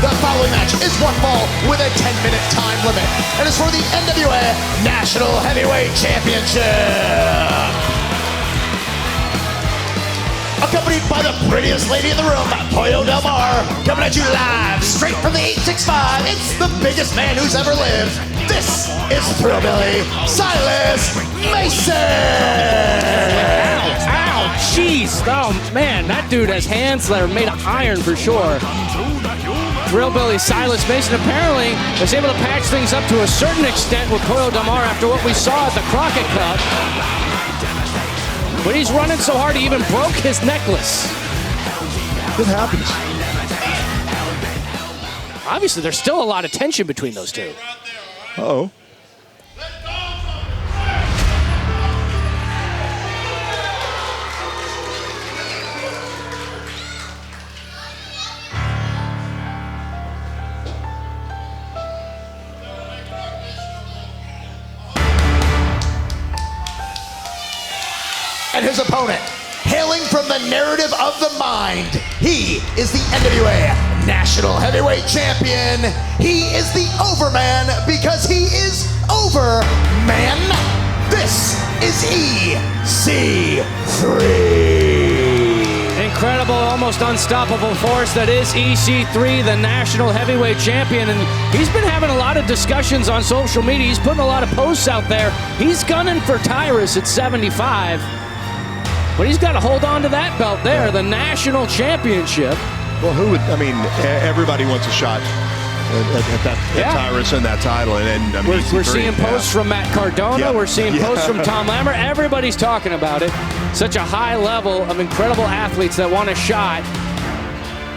The following match is one fall with a 10-minute time limit and is for the NWA National Heavyweight Championship. Accompanied by the prettiest lady in the room, Pollo Del Mar, coming at you live, straight from the 865. It's the biggest man who's ever lived. This is Thrillbilly Silas Mason. Ow, jeez. Oh, man, that dude has hands that are made of iron for sure. Thrillbilly Silas Mason apparently was able to patch things up to a certain extent with Pollo Del Mar after what we saw at the Crockett Cup. But he's running so hard he even broke his necklace. It happens. Obviously, there's still a lot of tension between those two. Uh-oh. And his opponent, hailing from the narrative of the mind, he is the NWA National Heavyweight Champion. He is the Overman because he is Overman. This is EC3. Incredible, almost unstoppable force that is EC3, the National Heavyweight Champion. And he's been having a lot of discussions on social media. He's putting a lot of posts out there. He's gunning for Tyrus at 75. But he's got to hold on to that belt there, the national championship. Well, who would, I mean, everybody wants a shot at Tyrus and that title. And I mean, we're seeing posts from Matt Cardona. Yep. We're seeing posts from Tom Lambert. Everybody's talking about it. Such a high level of incredible athletes that want a shot.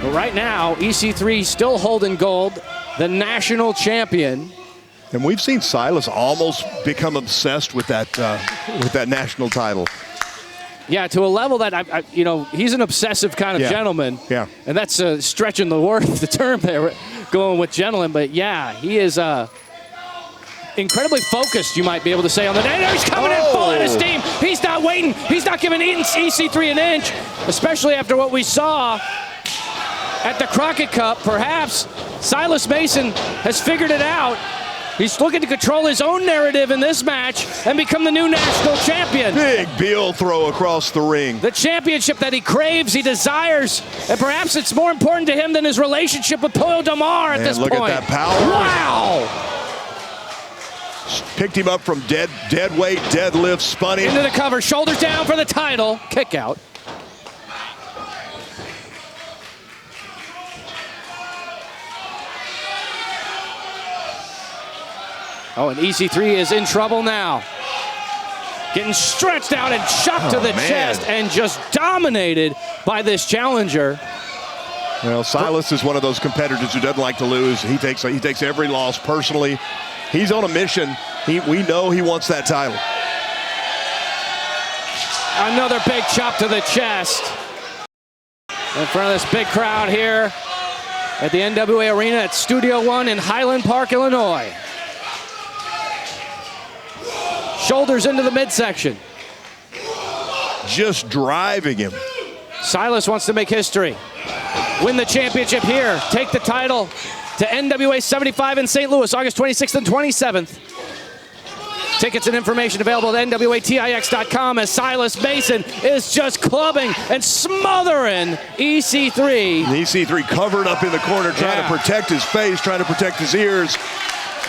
But right now, EC3 still holding gold, the national champion. And we've seen Silas almost become obsessed with that national title. Yeah, to a level that, you know, he's an obsessive kind of gentleman. Yeah. And that's stretching the term there, going with gentleman. But yeah, he is incredibly focused, you might be able to say, on the day. He's coming in full out of steam. He's not waiting. He's not giving EC3 an inch, especially after what we saw at the Crockett Cup. Perhaps Silas Mason has figured it out. He's looking to control his own narrative in this match and become the new national champion. Big Bill throw across the ring. The championship that he craves, he desires, and perhaps it's more important to him than his relationship with Pollo Del Mar at this point. Look at that power. Wow! Picked him up from dead weight, deadlift, spun him. Into the cover, shoulders down for the title, kick out. Oh, and EC3 is in trouble now. Getting stretched out and shot to the chest and just dominated by this challenger. Well, Silas is one of those competitors who doesn't like to lose. He takes every loss personally. He's on a mission. We know he wants that title. Another big chop to the chest. In front of this big crowd here at the NWA Arena at Studio One in Highland Park, Illinois. Shoulders into the midsection. Just driving him. Silas wants to make history. Win the championship here. Take the title to NWA 75 in St. Louis, August 26th and 27th. Tickets and information available at NWATIX.com as Silas Mason is just clubbing and smothering EC3. EC3 covered up in the corner, trying to protect his face, trying to protect his ears.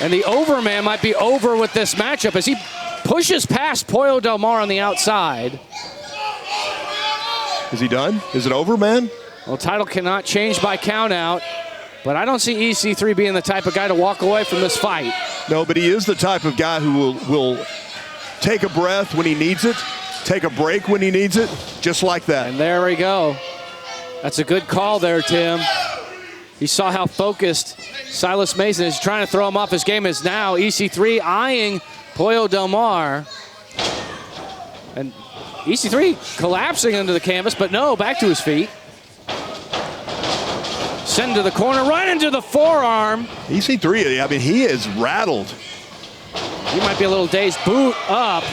And the Overman might be over with this matchup as he pushes past Pollo Del Mar on the outside. Is he done? Is it over, man? Well, title cannot change by countout, but I don't see EC3 being the type of guy to walk away from this fight. No, but he is the type of guy who will take a breath when he needs it, take a break when he needs it, just like that. And there we go. That's a good call there, Tim. He saw how focused Silas Mason is, trying to throw him off his game. Is now EC3 eyeing Pollo Del Mar. And EC3 collapsing into the canvas, but no, back to his feet. Send to the corner, right into the forearm. EC3, I mean, he is rattled. He might be a little dazed. Boot up.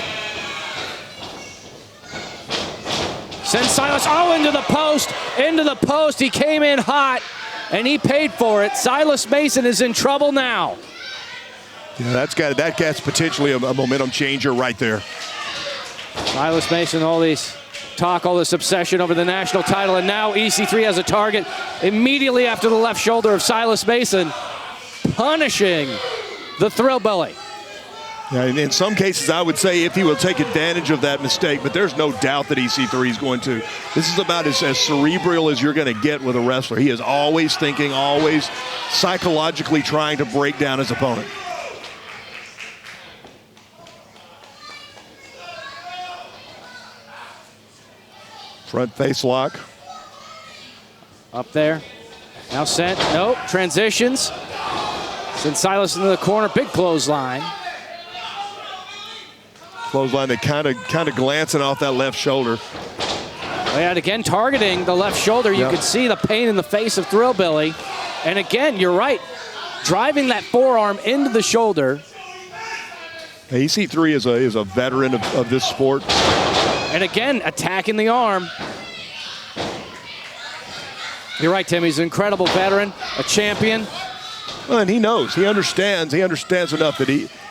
Sends Silas, into the post. He came in hot. and he paid for it. Silas Mason is in trouble now. Yeah, that gets potentially a momentum changer right there. Silas Mason, all this talk, all this obsession over the national title, and now EC3 has a target immediately after the left shoulder of Silas Mason, punishing the Thrillbilly. Yeah, in some cases, I would say if he will take advantage of that mistake, but there's no doubt that EC3 is going to. This is about as cerebral as you're going to get with a wrestler. He is always thinking, always psychologically trying to break down his opponent. Front face lock. Up there. Now sent. Nope. Transitions. Sends Silas into the corner. Big clothesline. Clothesline that kind of glancing off that left shoulder. And again, targeting the left shoulder. You can see the pain in the face of Thrillbilly. And again, you're right. Driving that forearm into the shoulder. EC3 is a veteran of this sport. And again, attacking the arm. You're right, Tim. He's an incredible veteran, a champion. Well, and he knows. He understands. He understands enough that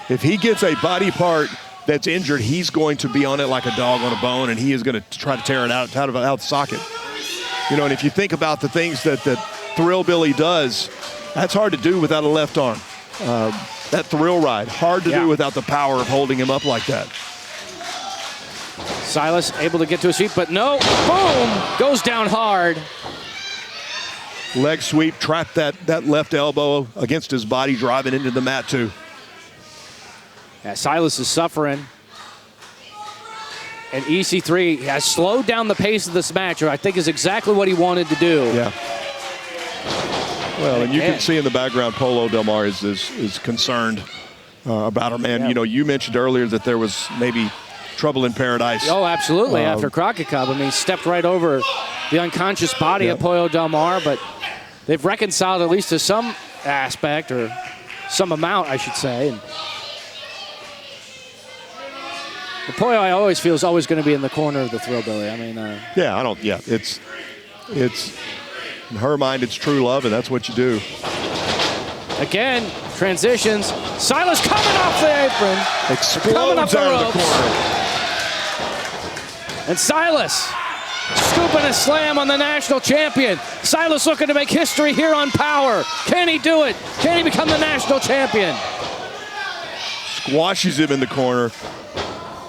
if he gets a body part that's injured, he's going to be on it like a dog on a bone, and he is going to try to tear it out the socket. You know, and if you think about the things that Thrillbilly does, that's hard to do without a left arm. That thrill ride, hard to do without the power of holding him up like that. Silas able to get to his feet, but no, boom, goes down hard. Leg sweep, trapped that left elbow against his body, driving into the mat too. Yeah, Silas is suffering. And EC3 has slowed down the pace of this match, which I think is exactly what he wanted to do. Yeah. Well, and you can see in the background, Polo Del Mar is concerned about her man. Yeah. You know, you mentioned earlier that there was maybe trouble in paradise. Oh, absolutely. After Crockett Cup, I mean, he stepped right over the unconscious body of Pollo Del Mar, but they've reconciled at least to some aspect, or some amount, I should say. And the Pollo, I always feel, is always going to be in the corner of the Thrillbilly. I mean, it's in her mind, it's true love, and that's what you do. Again, transitions. Silas coming off the apron. Explodes out of the corner. And Silas scooping a slam on the national champion. Silas looking to make history here on Powerrr. Can he do it? Can he become the national champion? Squashes him in the corner.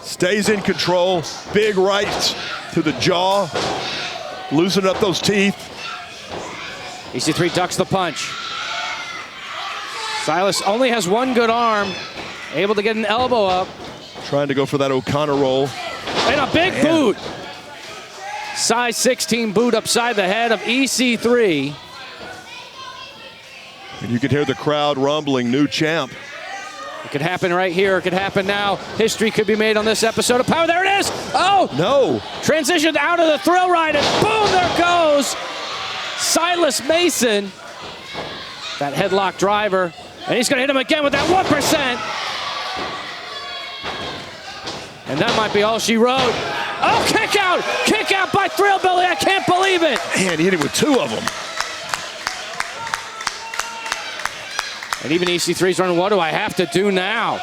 Stays in control. Big right to the jaw. Loosening up those teeth. EC3 ducks the punch. Silas only has one good arm. Able to get an elbow up. Trying to go for that O'Connor roll. And a big boot. Size 16 boot upside the head of EC3. And you could hear the crowd rumbling, new champ. It could happen right here. It could happen now. History could be made on this episode of Powerrr. There it is. Oh! No. Transitioned out of the thrill ride, and boom, there goes Silas Mason. That headlock driver. And he's going to hit him again with that 1%. And that might be all she wrote. Oh, kick out! Kick out by Thrillbilly. I can't believe it. Man, he hit him with two of them. And even EC3's running, what do I have to do now?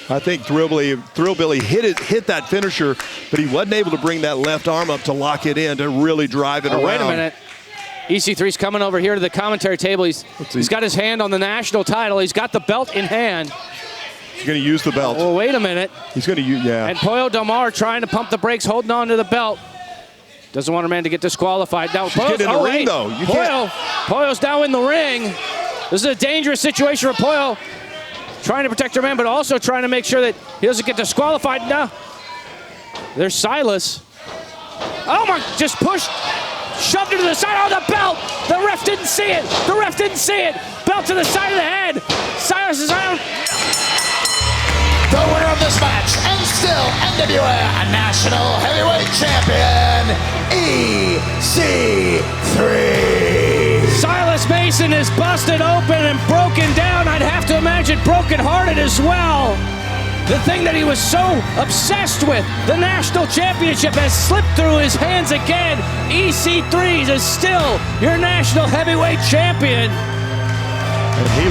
I think Thrillbilly hit that finisher, but he wasn't able to bring that left arm up to lock it in to really drive it around. Wait a minute. EC3's coming over here to the commentary table. He's got his hand on the national title. He's got the belt in hand. He's going to use the belt. Well, wait a minute. He's going to use, yeah. And Pollo Del Mar trying to pump the brakes, holding on to the belt. Doesn't want her man to get disqualified. Now, she's getting in the ring, though. Pollo's now in the ring. This is a dangerous situation for Pollo. Trying to protect her man, but also trying to make sure that he doesn't get disqualified. Now, there's Silas. Oh, my, just pushed. Shoved her to the side. Oh, the belt! The ref didn't see it. The ref didn't see it. Belt to the side of the head. Silas is out. The winner of this match, and still NWA National Heavyweight Champion, EC3. Silas Mason is busted open and broken down. I'd have to imagine broken-hearted as well. The thing that he was so obsessed with, the national championship, has slipped through his hands again. EC3 is still your national heavyweight champion. And he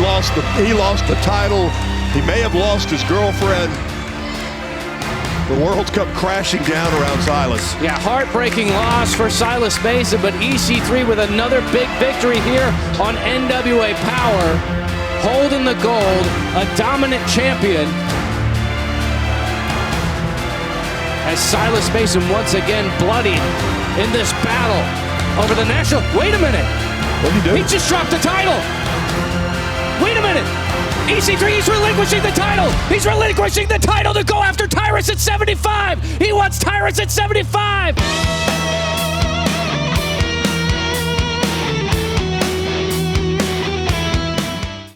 lost the title. He may have lost his girlfriend. The World Cup crashing down around Silas. Yeah, heartbreaking loss for Silas Mason, but EC3 with another big victory here on NWA Powerrr, holding the gold, a dominant champion. As Silas Mason once again bloodied in this battle over the national. Wait a minute. What did he do? He just dropped the title. Wait a minute. EC3, he's relinquishing the title. He's relinquishing the title to go after Tyrus at 75. He wants Tyrus at 75.